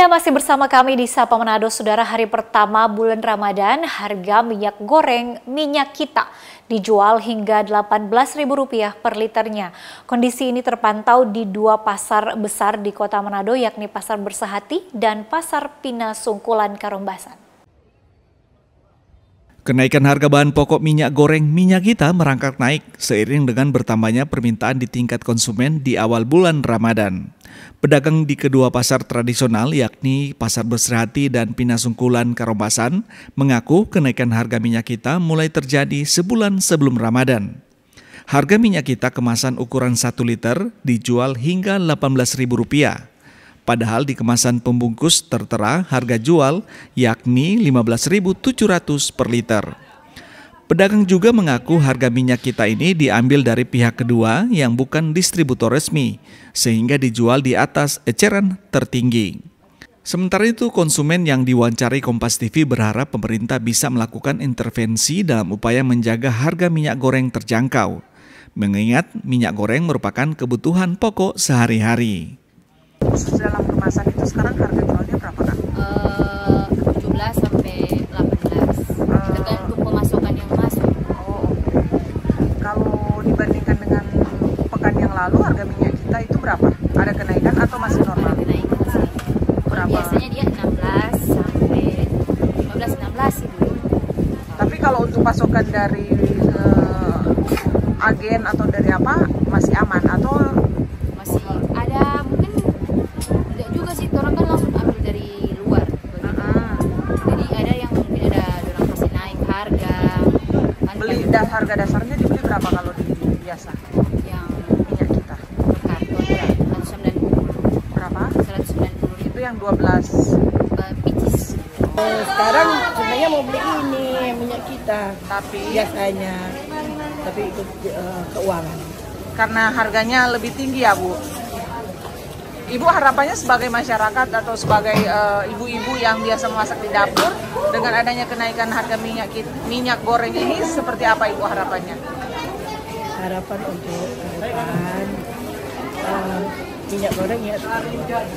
Anda masih bersama kami di Sapa Manado, Saudara. Hari pertama bulan Ramadan, harga minyak goreng minyak kita dijual hingga Rp18.000 per liternya. Kondisi ini terpantau di dua pasar besar di Kota Manado, yakni Pasar Bersahati dan Pasar Pinasungkulan Karombasan. Kenaikan harga bahan pokok minyak goreng minyak kita merangkak naik seiring dengan bertambahnya permintaan di tingkat konsumen di awal bulan Ramadan. Pedagang di kedua pasar tradisional yakni Pasar Bersahati dan Pinasungkulan Karombasan mengaku kenaikan harga minyak kita mulai terjadi sebulan sebelum Ramadan. Harga minyak kita kemasan ukuran 1 liter dijual hingga Rp18.000. Padahal di kemasan pembungkus tertera harga jual yakni Rp15.700 per liter. Pedagang juga mengaku harga minyak kita ini diambil dari pihak kedua yang bukan distributor resmi, sehingga dijual di atas eceran tertinggi. Sementara itu, konsumen yang diwawancari Kompas TV berharap pemerintah bisa melakukan intervensi dalam upaya menjaga harga minyak goreng terjangkau, mengingat minyak goreng merupakan kebutuhan pokok sehari-hari. Khusus dalam kemasan itu sekarang harga jualnya berapa, Kak? 17 sampai 18. Tergantung pemasukan yang masuk. Oh, kalau dibandingkan dengan pekan yang lalu harga minyak kita itu berapa? Ada kenaikan atau masih normal? Kenaikan sih. Berapa? Biasanya dia 16 sampai 15-16 itu. Tapi kalau untuk pasokan dari agen atau dari apa masih aman atau Masih ada mungkin tidak juga sih, orang kan langsung ambil dari luar. Jadi ada yang mungkin ada orang kasih naik harga. beli dan harga dasarnya dibeli berapa kalau di biasa Yang minyak kita? karton ya, 190. Berapa? 190 Itu yang 12. picis. Sekarang sebenarnya mau beli ini minyak kita, Tapi biasanya, tapi ikut keuangan. karena harganya lebih tinggi ya, Bu. Ibu harapannya sebagai masyarakat atau sebagai ibu-ibu yang biasa memasak di dapur, dengan adanya kenaikan harga minyak goreng ini seperti apa Ibu harapannya? Harapan untuk harapan minyak goreng ya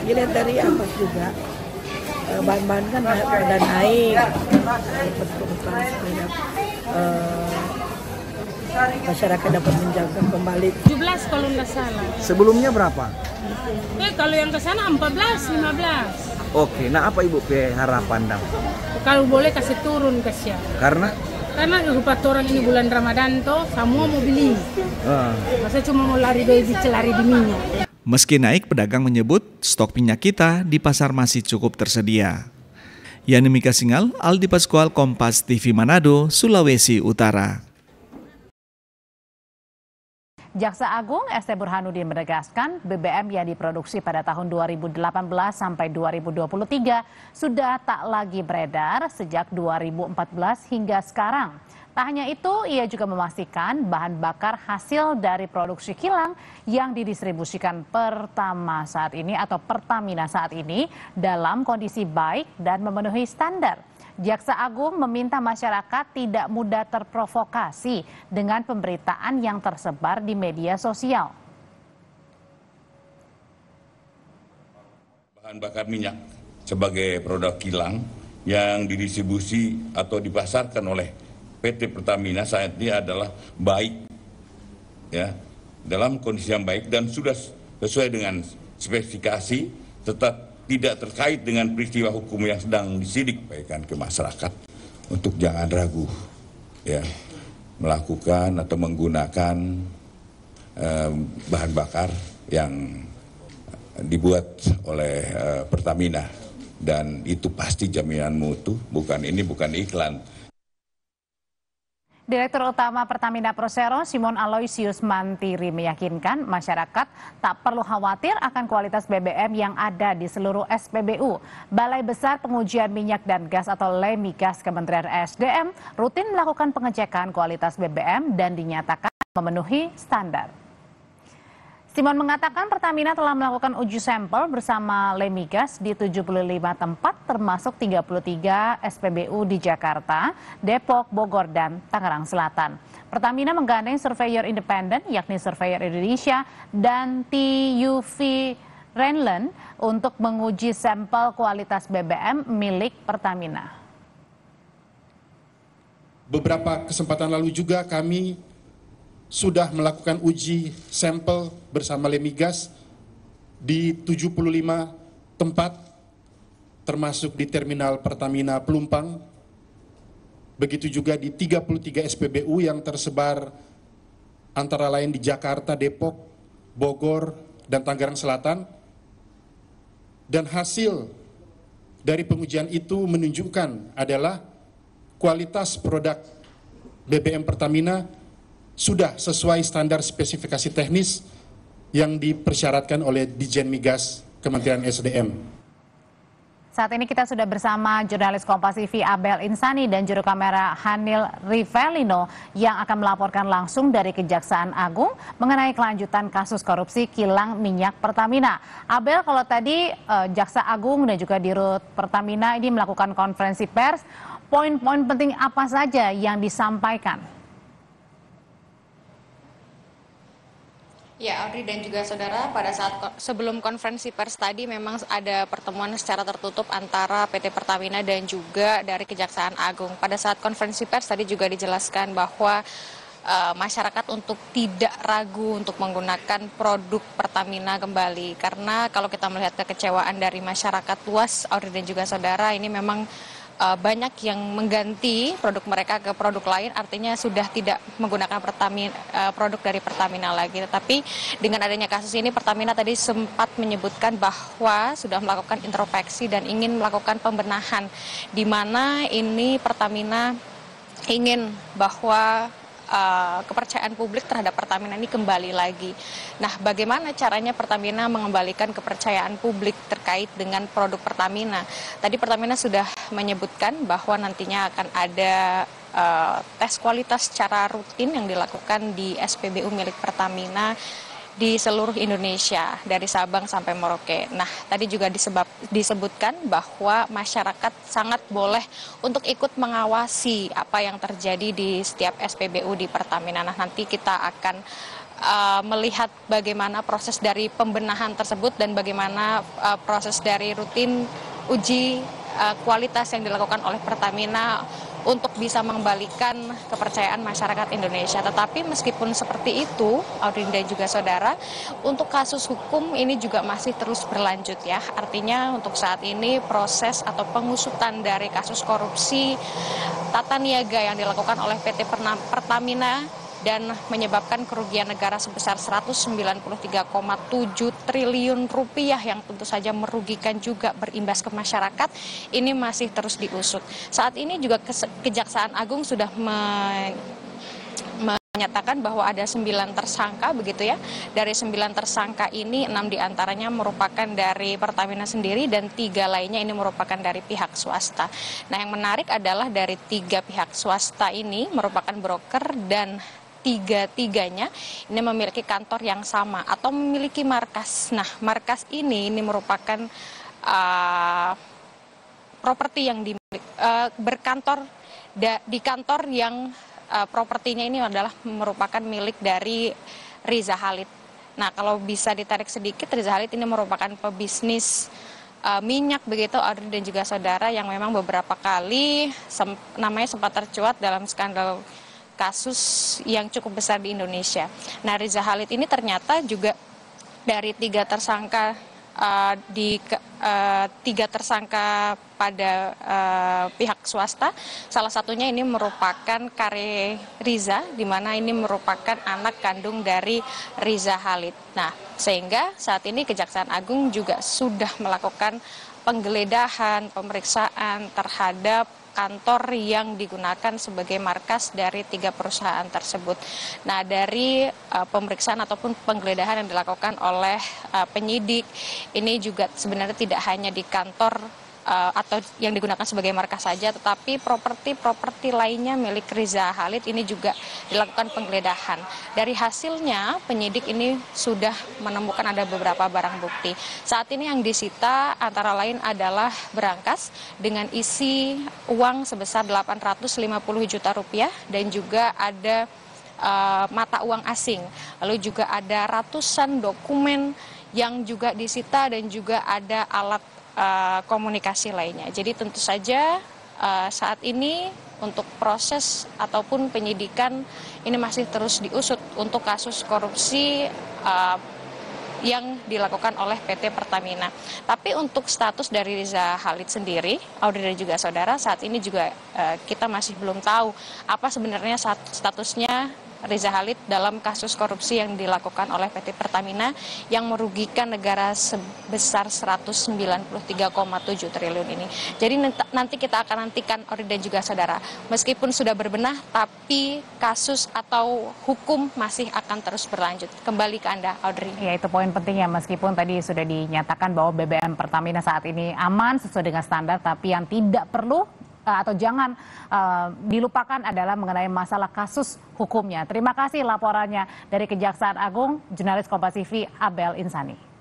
dilihat dari apa juga, bahan-bahan kan pada naik, masyarakat dapat menjaga kembali. 17 kalau nggak salah. Sebelumnya berapa? Kalau yang ke sana 14, 15. Oke, nah apa Ibu harapan dong? Kalau boleh kasih turun kasihan. Karena Rupa orang ini bulan Ramadan toh semua mau beli. Masa cuma mau lari di minyak. Meski naik, pedagang menyebut stok minyak kita di pasar masih cukup tersedia. Yani Mika Singal, Aldi Pascual, Kompas TV Manado, Sulawesi Utara. Jaksa Agung ST Burhanuddin menegaskan BBM yang diproduksi pada tahun 2018 sampai 2023 sudah tak lagi beredar sejak 2014 hingga sekarang. Tak hanya itu, ia juga memastikan bahan bakar hasil dari produksi kilang yang didistribusikan Pertama saat ini atau Pertamina saat ini dalam kondisi baik dan memenuhi standar. Jaksa Agung meminta masyarakat tidak mudah terprovokasi dengan pemberitaan yang tersebar di media sosial. Bahan bakar minyak sebagai produk kilang yang didistribusi atau dipasarkan oleh PT Pertamina saat ini adalah baik, ya, dalam kondisi yang baik dan sudah sesuai dengan spesifikasi, tetap tidak terkait dengan peristiwa hukum yang sedang disidik ke masyarakat untuk jangan ragu, ya, melakukan atau menggunakan bahan bakar yang dibuat oleh Pertamina, dan itu pasti jaminan mutu, bukan iklan. Direktur Utama Pertamina Persero, Simon Aloysius Mantiri meyakinkan masyarakat tak perlu khawatir akan kualitas BBM yang ada di seluruh SPBU. Balai Besar Pengujian Minyak dan Gas atau LEMIGAS Kementerian ESDM rutin melakukan pengecekan kualitas BBM dan dinyatakan memenuhi standar. Simon mengatakan Pertamina telah melakukan uji sampel bersama LEMIGAS di 75 tempat termasuk 33 SPBU di Jakarta, Depok, Bogor, dan Tangerang Selatan. Pertamina menggandeng surveyor independen yakni Surveyor Indonesia dan TUV Rheinland untuk menguji sampel kualitas BBM milik Pertamina. Beberapa kesempatan lalu juga kami sudah melakukan uji sampel bersama Lemigas di 75 tempat, termasuk di Terminal Pertamina Pelumpang, begitu juga di 33 SPBU yang tersebar antara lain di Jakarta, Depok, Bogor, dan Tangerang Selatan. Dan hasil dari pengujian itu menunjukkan adalah kualitas produk BBM Pertamina sudah sesuai standar spesifikasi teknis yang dipersyaratkan oleh Ditjen Migas Kementerian SDM. Saat ini kita sudah bersama jurnalis Kompas TV Abel Insani dan juru kamera Hanil Rivelino yang akan melaporkan langsung dari Kejaksaan Agung mengenai kelanjutan kasus korupsi kilang minyak Pertamina. Abel, kalau tadi Jaksa Agung dan juga Dirut Pertamina ini melakukan konferensi pers, poin-poin penting apa saja yang disampaikan? Ya, Audrey dan juga saudara, pada saat sebelum konferensi pers tadi memang ada pertemuan secara tertutup antara PT Pertamina dan juga dari Kejaksaan Agung. Pada saat konferensi pers tadi juga dijelaskan bahwa masyarakat untuk tidak ragu untuk menggunakan produk Pertamina kembali. Karena kalau kita melihat kekecewaan dari masyarakat luas, Audrey dan juga saudara, ini memang banyak yang mengganti produk mereka ke produk lain, artinya sudah tidak menggunakan produk dari Pertamina lagi. Tetapi dengan adanya kasus ini, Pertamina tadi sempat menyebutkan bahwa sudah melakukan introspeksi dan ingin melakukan pembenahan, di mana ini Pertamina ingin bahwa kepercayaan publik terhadap Pertamina ini kembali lagi. Nah, bagaimana caranya Pertamina mengembalikan kepercayaan publik terkait dengan produk Pertamina? Tadi Pertamina sudah menyebutkan bahwa nantinya akan ada tes kualitas secara rutin yang dilakukan di SPBU milik Pertamina di seluruh Indonesia, dari Sabang sampai Merauke. Nah, tadi juga disebutkan bahwa masyarakat sangat boleh untuk ikut mengawasi apa yang terjadi di setiap SPBU di Pertamina. Nah, nanti kita akan melihat bagaimana proses dari pembenahan tersebut dan bagaimana proses dari rutin uji kualitas yang dilakukan oleh Pertamina untuk bisa mengembalikan kepercayaan masyarakat Indonesia. Tetapi meskipun seperti itu, Audrey dan juga saudara, untuk kasus hukum ini juga masih terus berlanjut ya. Artinya untuk saat ini proses atau pengusutan dari kasus korupsi tata niaga yang dilakukan oleh PT Pertamina dan menyebabkan kerugian negara sebesar 193,7 triliun rupiah yang tentu saja merugikan juga berimbas ke masyarakat, ini masih terus diusut. Saat ini juga Kejaksaan Agung sudah menyatakan bahwa ada 9 tersangka begitu ya. Dari 9 tersangka ini 6 diantaranya merupakan dari Pertamina sendiri dan 3 lainnya ini merupakan dari pihak swasta. Nah, yang menarik adalah dari 3 pihak swasta ini merupakan broker dan tiga-tiganya ini memiliki kantor yang sama atau memiliki markas. Nah, markas ini merupakan properti yang berkantor di kantor yang propertinya ini adalah merupakan milik dari Riza Khalid. Nah, kalau bisa ditarik sedikit, Riza Khalid ini merupakan pebisnis minyak begitu, Audrey dan juga saudara, yang memang beberapa kali namanya sempat tercuat dalam skandal kasus yang cukup besar di Indonesia. Nah, Riza Khalid ini ternyata juga dari 3 tersangka pada pihak swasta, salah satunya ini merupakan Kare Riza, di mana ini merupakan anak kandung dari Riza Khalid. Nah, sehingga saat ini Kejaksaan Agung juga sudah melakukan penggeledahan, pemeriksaan terhadap kantor yang digunakan sebagai markas dari 3 perusahaan tersebut. Nah, dari pemeriksaan ataupun penggeledahan yang dilakukan oleh penyidik, ini juga sebenarnya tidak hanya di kantor atau yang digunakan sebagai markas saja, tetapi properti lainnya milik Riza Khalid ini juga dilakukan penggeledahan. Dari hasilnya, penyidik ini sudah menemukan ada beberapa barang bukti. Saat ini yang disita antara lain adalah berangkas dengan isi uang sebesar 850 juta rupiah dan juga ada mata uang asing. Lalu juga ada ratusan dokumen yang juga disita dan juga ada alat komunikasi lainnya. Jadi tentu saja saat ini untuk proses ataupun penyidikan ini masih terus diusut untuk kasus korupsi yang dilakukan oleh PT Pertamina. Tapi untuk status dari Riza Khalid sendiri, Audrey dan juga saudara, saat ini juga kita masih belum tahu apa sebenarnya statusnya Riza Khalid dalam kasus korupsi yang dilakukan oleh PT Pertamina yang merugikan negara sebesar 193,7 triliun ini. Jadi nanti kita akan nantikan, Audrey dan juga saudara, meskipun sudah berbenah, tapi kasus atau hukum masih akan terus berlanjut. Kembali ke Anda, Audrey. Ya, itu poin pentingnya, meskipun tadi sudah dinyatakan bahwa BBM Pertamina saat ini aman sesuai dengan standar, tapi yang tidak perlu atau jangan dilupakan adalah mengenai masalah kasus hukumnya. Terima kasih laporannya dari Kejaksaan Agung, jurnalis Kompas TV Abel Insani.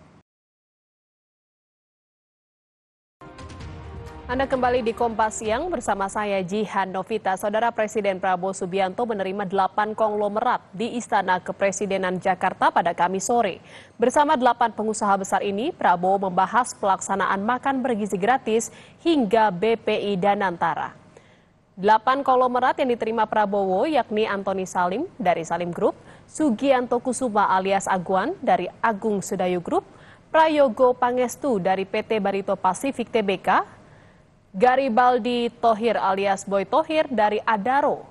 Anda kembali di Kompas Siang bersama saya Jihan Novita. Saudara, Presiden Prabowo Subianto menerima 8 konglomerat di Istana Kepresidenan Jakarta pada Kamis sore. Bersama 8 pengusaha besar ini, Prabowo membahas pelaksanaan makan bergizi gratis hingga BPI Danantara. 8 konglomerat yang diterima Prabowo yakni Antoni Salim dari Salim Group, Sugianto Kusuma alias Aguan dari Agung Sedayu Group, Prayogo Pangestu dari PT Barito Pasifik Tbk, Garibaldi Thohir alias Boy Thohir dari Adaro,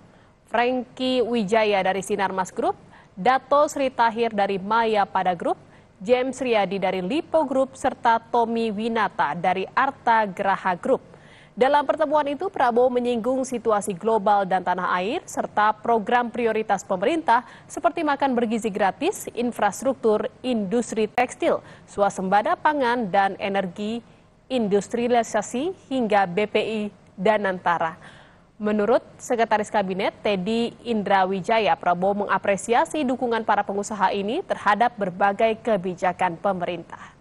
Franky Wijaya dari Sinarmas Group, Dato Sri Tahir dari Maya Pada Group, James Riyadi dari Lipo Group, serta Tommy Winata dari Arta Graha Group. Dalam pertemuan itu, Prabowo menyinggung situasi global dan tanah air, serta program prioritas pemerintah seperti makan bergizi gratis, infrastruktur, industri tekstil, swasembada pangan, dan energi, industrialisasi hingga BPI Danantara. Menurut Sekretaris Kabinet Teddy Indrawijaya, Prabowo mengapresiasi dukungan para pengusaha ini terhadap berbagai kebijakan pemerintah.